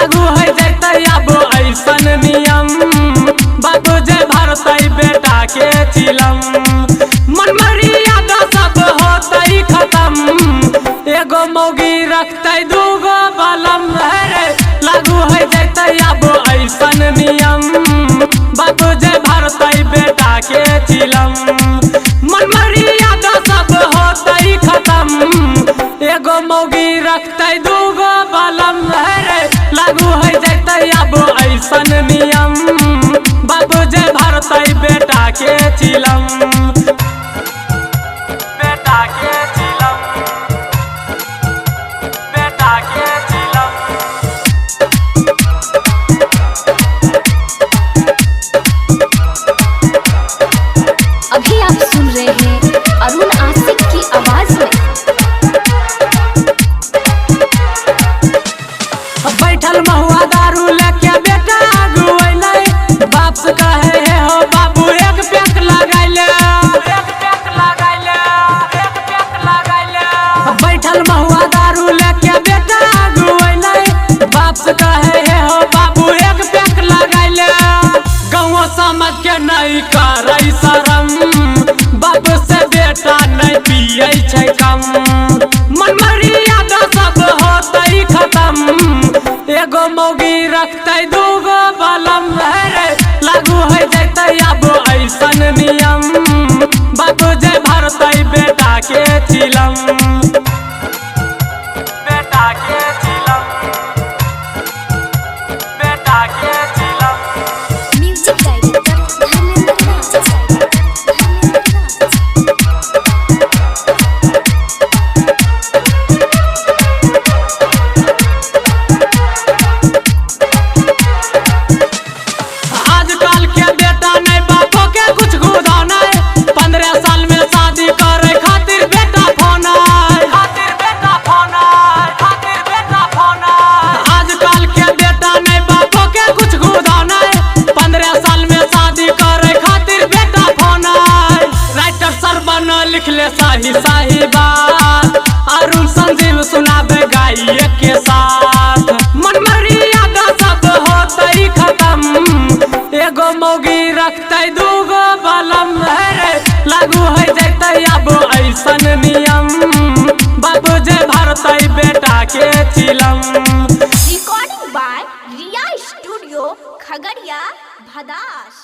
लागू है जैते अब ऐसन नियम बाबू जे भरतै बेटा के चिलम मन मर्यादा सब होतै खत्म एगो मौगी रखतै दूगो बलम रे लागू है जैते अब ऐसन नियम बाबू जे भरतै बेटा के चिलम मन मर्यादा सब होतै खत्म एगो मौगी रखतै दूगो बलम रे लागू है जैते अब ऐसन नियम बाबू जे भरतै बेटा के चिलम बेटा के चिलम बेटा के चिलम। अभी आप सुन रहे हैं अरुण आशिक की आवाज में। बैठल महुआ दारू लेके बेटा अगुएले बाप से कहे है हो बाबू एक पैक लगाइले एक पैक लगाइले एक पैक लगाइले बैठल महुआ दारू लेके बेटा अगुएले बाप से कहे है हो बाबू एक पैक लगाइले गाँव समझ के नहीं करे शरम बाप से बेटा नहीं पिए छै कम मन मर्यादा सब होतै खत्म एगो मौगी रखतै दूगो बलम रे लागू है जैते अब ऐसन नियम बाबू जे भरतै बेटा के चिलम बेटा के चिलम बेटा के चिलम। म्यूजिक डायरेक्टर धर्मेंद्र राज। आजकल के बेटा नहीं बापो के कुछ गुदा नहीं 15 साल में शादी करे खातिर बेटा फोन खातिर बेटा फोन खातिर बेटा फोन आजकल के बेटा नहीं बापो के कुछ गुदा नहीं 15 साल में शादी करे खातिर बेटा फोन राइटर सरबन लिख ले सही सही बात अरुण संजीव सुनाबे गाइए के साथ मन मर्यादा सब होतै खत्म एगो मौगी रखतै दूगो बलम रे लागू है जैते अब ऐसन नियम बाबू जे भरतै बेटा के चिलम। Recording by Riya studio Khagaria Bhadas.